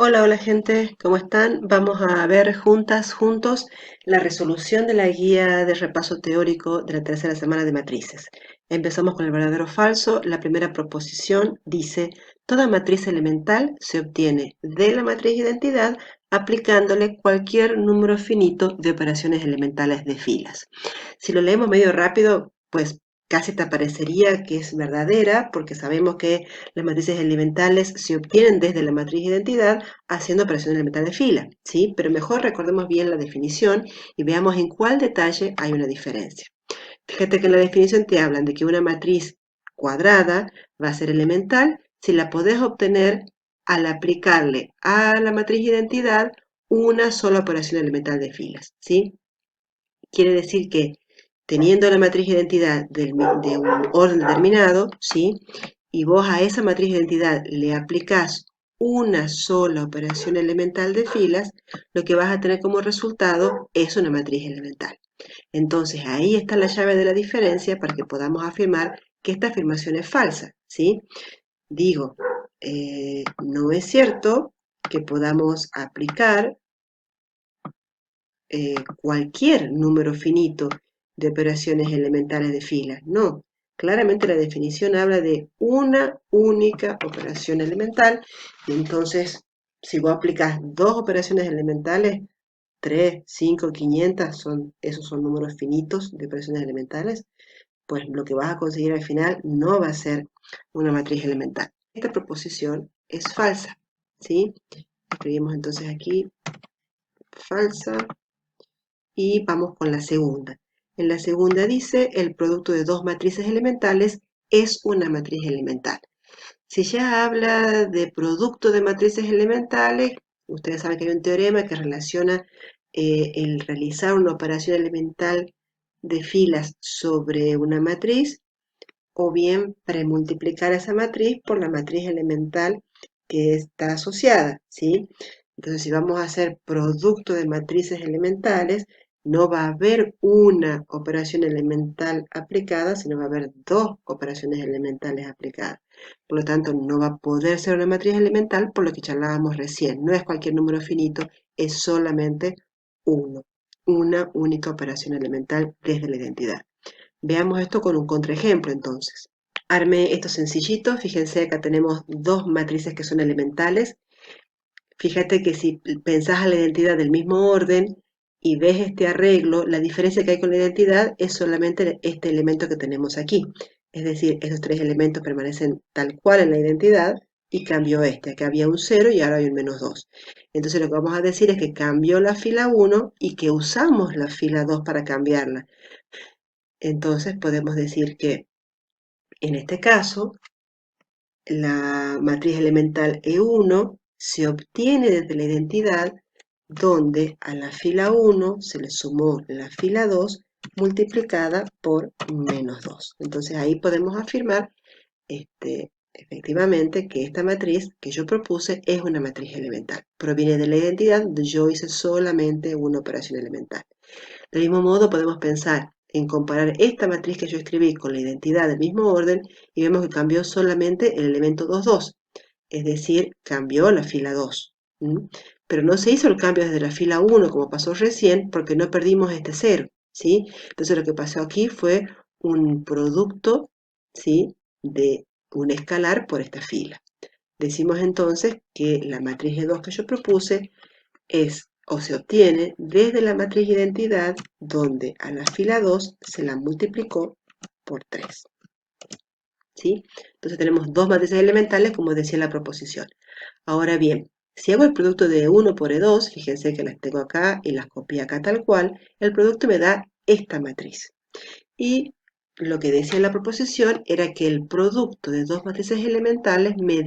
Hola, hola gente, ¿cómo están? Vamos a ver juntos, la resolución de la guía de repaso teórico de la tercera semana de matrices. Empezamos con el verdadero o falso. La primera proposición dice, toda matriz elemental se obtiene de la matriz identidad aplicándole cualquier número finito de operaciones elementales de filas. Si lo leemos medio rápido, pues casi te parecería que es verdadera, porque sabemos que las matrices elementales se obtienen desde la matriz identidad haciendo operaciones elementales de fila, ¿sí? Pero mejor recordemos bien la definición y veamos en cuál detalle hay una diferencia. Fíjate que en la definición te hablan de que una matriz cuadrada va a ser elemental si la podés obtener al aplicarle a la matriz identidad una sola operación elemental de filas, ¿sí? Quiere decir que teniendo la matriz identidad de un orden determinado, ¿sí? Y vos a esa matriz identidad le aplicás una sola operación elemental de filas, lo que vas a tener como resultado es una matriz elemental. Entonces ahí está la llave de la diferencia para que podamos afirmar que esta afirmación es falsa, ¿sí? Digo, no es cierto que podamos aplicar cualquier número finito de operaciones elementales de filas. No, claramente la definición habla de una única operación elemental. Y entonces, si vos aplicas dos operaciones elementales, 3, 5, 500, esos son números finitos de operaciones elementales, pues lo que vas a conseguir al final no va a ser una matriz elemental. Esta proposición es falsa, ¿sí? Escribimos entonces aquí falsa. Y vamos con la segunda. En la segunda dice, el producto de dos matrices elementales es una matriz elemental. Si ya habla de producto de matrices elementales, ustedes saben que hay un teorema que relaciona el realizar una operación elemental de filas sobre una matriz o bien premultiplicar esa matriz por la matriz elemental que está asociada, ¿sí? Entonces, si vamos a hacer producto de matrices elementales, no va a haber una operación elemental aplicada, sino va a haber dos operaciones elementales aplicadas. Por lo tanto, no va a poder ser una matriz elemental por lo que charlábamos recién. No es cualquier número finito, es solamente uno, una única operación elemental desde la identidad. Veamos esto con un contraejemplo entonces. Armé esto sencillito, fíjense acá tenemos dos matrices que son elementales. Fíjate que si pensás a la identidad del mismo orden y ves este arreglo, la diferencia que hay con la identidad es solamente este elemento que tenemos aquí. Es decir, esos tres elementos permanecen tal cual en la identidad y cambió este. Acá había un 0 y ahora hay un -2. Entonces lo que vamos a decir es que cambió la fila 1 y que usamos la fila 2 para cambiarla. Entonces podemos decir que en este caso, la matriz elemental E1 se obtiene desde la identidad donde a la fila 1 se le sumó la fila 2 multiplicada por -2. Entonces ahí podemos afirmar efectivamente que esta matriz que yo propuse es una matriz elemental. Proviene de la identidad donde yo hice solamente una operación elemental. Del mismo modo podemos pensar en comparar esta matriz que yo escribí con la identidad del mismo orden y vemos que cambió solamente el elemento 2, 2, es decir, cambió la fila 2. Pero no se hizo el cambio desde la fila 1 como pasó recién porque no perdimos este 0, ¿sí? Entonces lo que pasó aquí fue un producto, ¿sí?, de un escalar por esta fila. Decimos entonces que la matriz de 2 que yo propuse es o se obtiene desde la matriz identidad donde a la fila 2 se la multiplicó por 3. ¿Sí? Entonces tenemos dos matrices elementales como decía la proposición. Ahora bien, si hago el producto de 1 por E2, fíjense que las tengo acá y las copié acá tal cual, el producto me da esta matriz. Y lo que decía la proposición era que el producto de dos matrices elementales me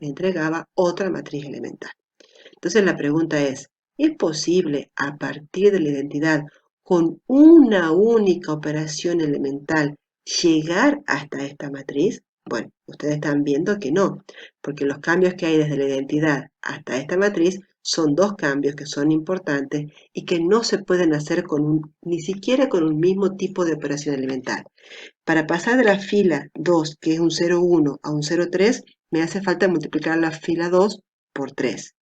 entregaba otra matriz elemental. Entonces la pregunta ¿es posible a partir de la identidad con una única operación elemental llegar hasta esta matriz? Bueno, ustedes están viendo que no, porque los cambios que hay desde la identidad hasta esta matriz son dos cambios que son importantes y que no se pueden hacer ni siquiera con un mismo tipo de operación elemental. Para pasar de la fila 2, que es un 0,1, a un 0,3, me hace falta multiplicar la fila 2 por 3.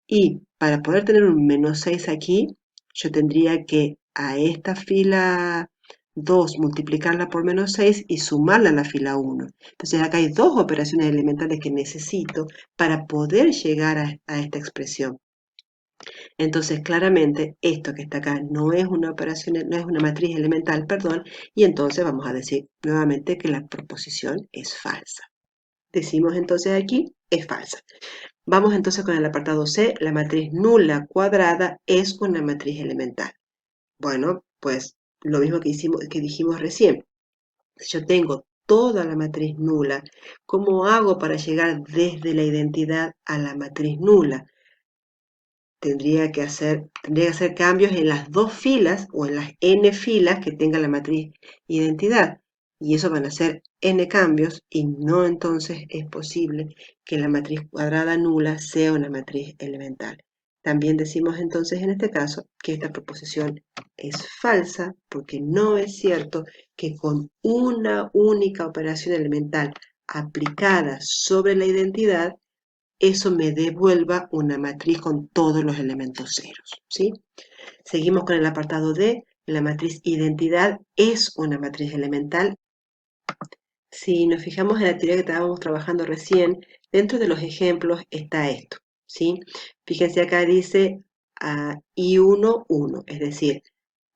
Y para poder tener un menos 6 aquí, yo tendría que a esta fila 2 multiplicarla por menos 6 y sumarla a la fila 1. Entonces acá hay dos operaciones elementales que necesito para poder llegar a esta expresión. Entonces claramente esto que está acá no es una operación, no es una matriz elemental, perdón, y entonces vamos a decir nuevamente que la proposición es falsa. Decimos entonces aquí, es falsa. Vamos entonces con el apartado C, la matriz nula cuadrada es una matriz elemental. Bueno, pues lo mismo que dijimos recién. Si yo tengo toda la matriz nula, ¿cómo hago para llegar desde la identidad a la matriz nula? Tendría que hacer cambios en las dos filas o en las n filas que tenga la matriz identidad. Y eso van a ser n cambios y no entonces es posible que la matriz cuadrada nula sea una matriz elemental. También decimos entonces en este caso que esta proposición es falsa porque no es cierto que con una única operación elemental aplicada sobre la identidad eso me devuelva una matriz con todos los elementos ceros, ¿sí? Seguimos con el apartado D. La matriz identidad es una matriz elemental. Si nos fijamos en la teoría que estábamos trabajando recién, dentro de los ejemplos está esto, ¿sí? Fíjense acá dice I1, 1, es decir,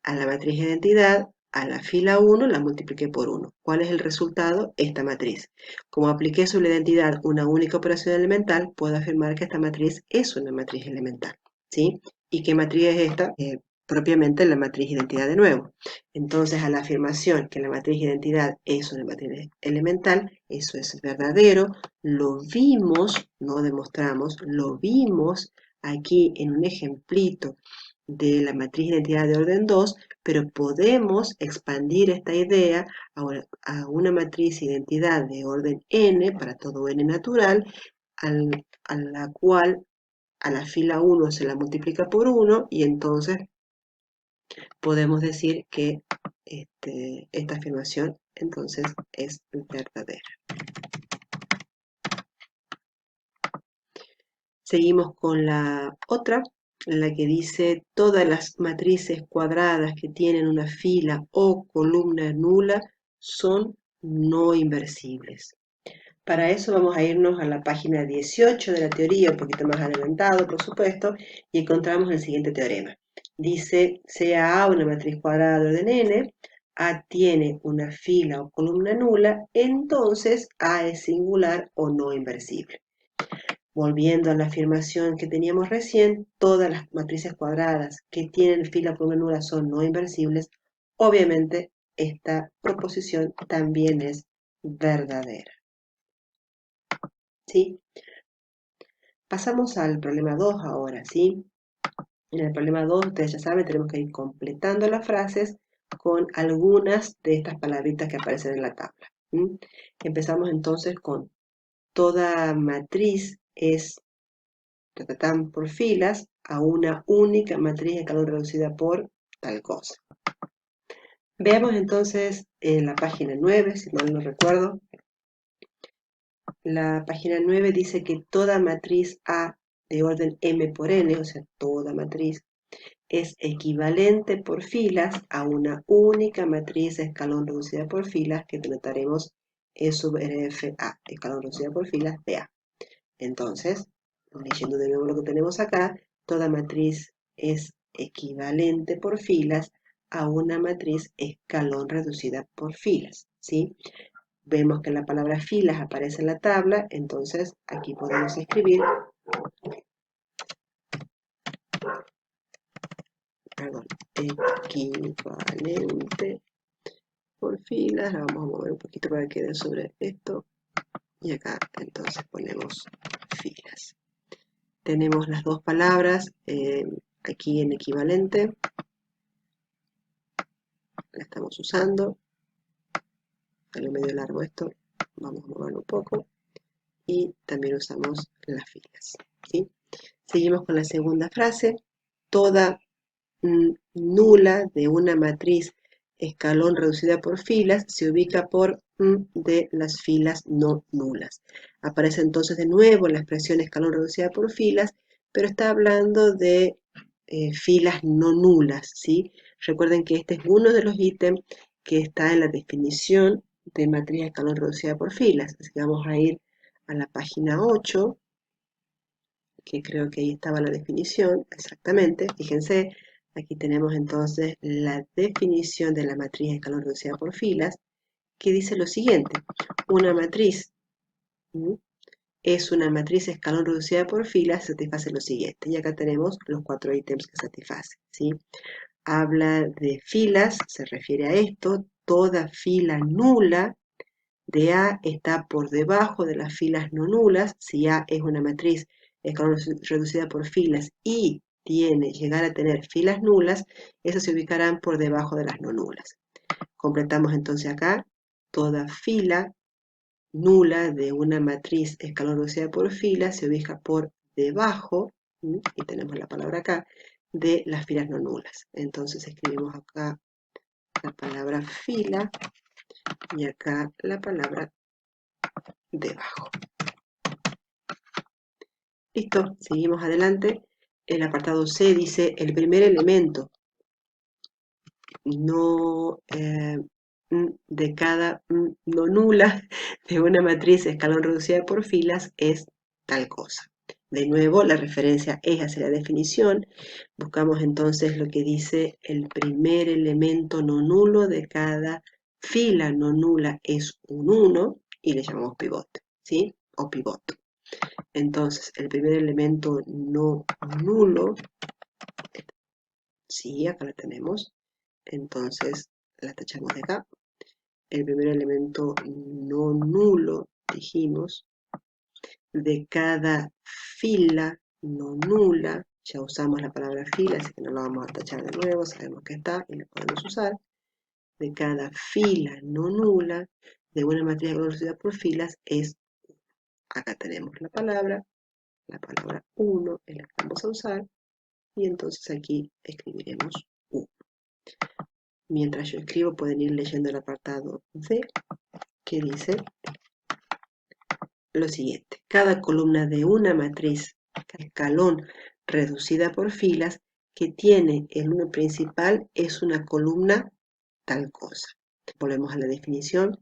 a la matriz identidad, a la fila 1 la multipliqué por 1. ¿Cuál es el resultado? Esta matriz. Como apliqué sobre la identidad una única operación elemental, puedo afirmar que esta matriz es una matriz elemental, ¿sí? ¿Y qué matriz es esta? Propiamente la matriz identidad de nuevo. Entonces, a la afirmación que la matriz identidad es una matriz elemental, eso es verdadero, lo vimos, no demostramos, lo vimos aquí en un ejemplito de la matriz identidad de orden 2, pero podemos expandir esta idea a una matriz identidad de orden n, para todo n natural, a la cual a la fila 1 se la multiplica por 1 y entonces podemos decir que esta afirmación entonces es verdadera. Seguimos con la otra, la que dice todas las matrices cuadradas que tienen una fila o columna nula son no inversibles. Para eso vamos a irnos a la página 18 de la teoría, un poquito más adelantado, por supuesto, y encontramos el siguiente teorema. Dice, sea A una matriz cuadrada de orden n, A tiene una fila o columna nula, entonces A es singular o no inversible. Volviendo a la afirmación que teníamos recién, todas las matrices cuadradas que tienen fila o columna nula son no inversibles. Obviamente, esta proposición también es verdadera. ¿Sí? Pasamos al problema 2 ahora, ¿sí? En el problema 2, ustedes ya saben, tenemos que ir completando las frases con algunas de estas palabritas que aparecen en la tabla. ¿Sí? Empezamos entonces con toda matriz es por filas a una única matriz de escalón reducida por tal cosa. Veamos entonces en la página 9, si mal no recuerdo. La página 9 dice que toda matriz A de orden m por n, o sea, toda matriz, es equivalente por filas a una única matriz de escalón reducida por filas que denotaremos E sub RF A, escalón reducida por filas de A. Entonces, leyendo de nuevo lo que tenemos acá, toda matriz es equivalente por filas a una matriz escalón reducida por filas, ¿sí? Vemos que la palabra filas aparece en la tabla, entonces aquí podemos escribir, equivalente por filas, la vamos a mover un poquito para que quede sobre esto, y acá entonces ponemos filas. Tenemos las dos palabras aquí en equivalente, la estamos usando, sale medio largo esto, vamos a moverlo un poco, y también usamos las filas, ¿sí? Seguimos con la segunda frase, toda nula de una matriz escalón reducida por filas se ubica por de las filas no nulas. Aparece entonces de nuevo la expresión escalón reducida por filas, pero está hablando de filas no nulas, ¿sí? Recuerden que este es uno de los ítems que está en la definición de matriz de escalón reducida por filas. Así que vamos a ir a la página 8, que creo que ahí estaba la definición, exactamente. Fíjense, aquí tenemos entonces la definición de la matriz de escalón reducida por filas, que dice lo siguiente: una matriz es una matriz escalón reducida por filas, satisface lo siguiente. Y acá tenemos los 4 ítems que satisface, ¿sí? Habla de filas, se refiere a esto: toda fila nula de A está por debajo de las filas no nulas. Si A es una matriz escalón reducida por filas y llegar a tener filas nulas, esas se ubicarán por debajo de las no nulas. Completamos entonces acá: toda fila nula de una matriz escalón reducida por filas se ubica por debajo, y tenemos la palabra acá, de las filas no nulas. Entonces escribimos acá la palabra fila y acá la palabra debajo. Listo, seguimos adelante. El apartado C dice: el primer elemento no de cada no nula de una matriz escalón reducida por filas es tal cosa. De nuevo, la referencia es hacia la definición. Buscamos entonces lo que dice: el primer elemento no nulo de cada fila no nula es un 1, y le llamamos pivote, ¿sí? O pivote. Entonces, el primer elemento no nulo, sí, acá la tenemos, entonces la tachamos de acá. El primer elemento no nulo, dijimos, de cada fila no nula, ya usamos la palabra fila, así que no la vamos a tachar de nuevo, sabemos que está y la podemos usar. De cada fila no nula de una matriz reducida por filas es, acá tenemos la palabra 1 es la que vamos a usar, y entonces aquí escribiremos 1. Mientras yo escribo, pueden ir leyendo el apartado D, que dice lo siguiente: cada columna de una matriz escalón reducida por filas que tiene el 1 principal es una columna tal cosa. Volvemos a la definición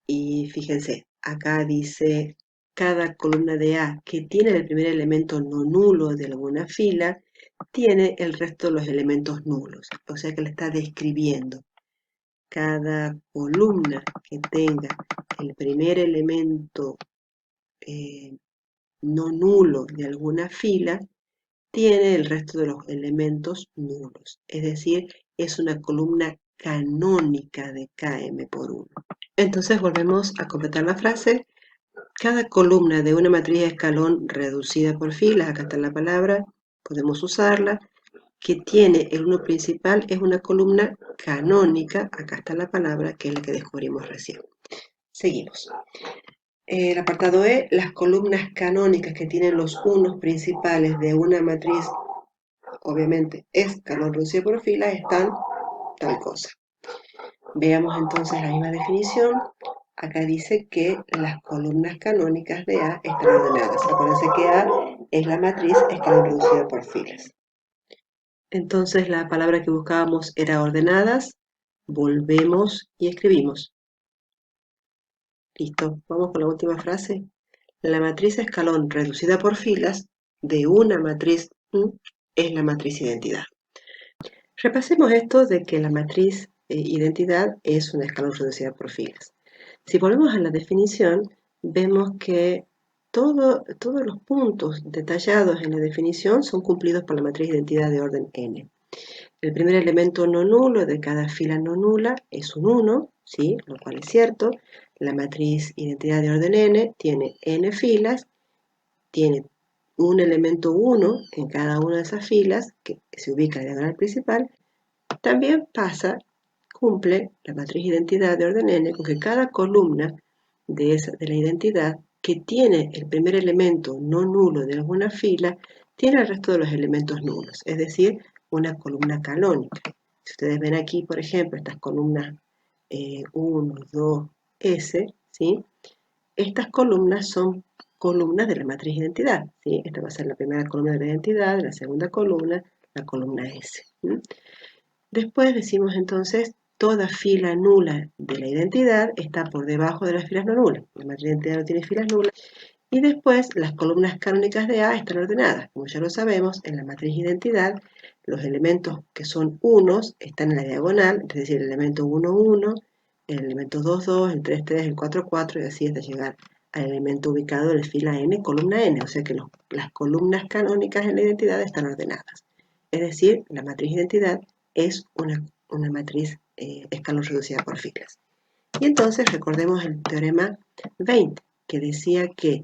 y fíjense, acá dice: cada columna de A que tiene el primer elemento no nulo de alguna fila tiene el resto de los elementos nulos. O sea que le está describiendo: cada columna que tenga el primer elemento no nulo de alguna fila tiene el resto de los elementos nulos. Es decir, es una columna canónica de KM por 1. Entonces volvemos a completar la frase: cada columna de una matriz de escalón reducida por filas, acá está la palabra, podemos usarla, que tiene el 1 principal es una columna canónica, acá está la palabra, que es la que descubrimos recién. Seguimos. El apartado E: las columnas canónicas que tienen los unos principales de una matriz, obviamente escalón reducido por filas, están tal cosa. Veamos entonces la misma definición. Acá dice que las columnas canónicas de A están ordenadas. Acuérdense que A es la matriz escalón reducido por filas. Entonces la palabra que buscábamos era ordenadas. Volvemos y escribimos. Listo, vamos con la última frase. La matriz escalón reducida por filas de una matriz es la matriz identidad. Repasemos esto de que la matriz identidad es una escalón reducida por filas. Si volvemos a la definición, vemos que todos los puntos detallados en la definición son cumplidos por la matriz identidad de orden n. El primer elemento no nulo de cada fila no nula es un 1, ¿sí? Lo cual es cierto. La matriz identidad de orden n tiene n filas, tiene un elemento 1 en cada una de esas filas, que se ubica en la diagonal principal. También cumple la matriz identidad de orden n con que cada columna de la identidad que tiene el primer elemento no nulo de alguna fila tiene el resto de los elementos nulos, es decir, una columna canónica. Si ustedes ven aquí, por ejemplo, estas columnas 1, 2, S, ¿sí? Estas columnas son columnas de la matriz identidad, ¿sí? Esta va a ser la primera columna de la identidad, la segunda columna, la columna S. Después decimos entonces, toda fila nula de la identidad está por debajo de las filas no nulas. La matriz de identidad no tiene filas nulas. Y después, las columnas canónicas de A están ordenadas. Como ya lo sabemos, en la matriz identidad, los elementos que son unos están en la diagonal, es decir, el elemento 1, 1, el elemento 2, 2, el 3, 3, el 4, 4, y así hasta llegar al elemento ubicado en la fila n, columna n. O sea que las columnas canónicas en la identidad están ordenadas. Es decir, la matriz identidad es una matriz escalón reducida por filas. Y entonces recordemos el teorema 20, que decía que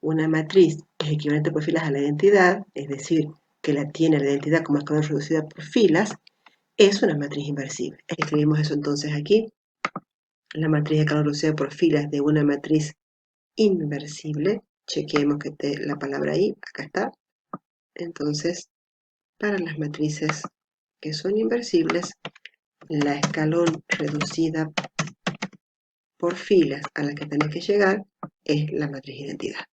una matriz es equivalente por filas a la identidad, es decir, que la tiene la identidad como escalón reducida por filas, es una matriz inversible. Escribimos eso entonces aquí. La matriz de escalón reducida por filas de una matriz inversible. Chequeemos que esté la palabra ahí, acá está. Entonces, para las matrices que son inversibles, la escalón reducida por filas a la que tenés que llegar es la matriz identidad.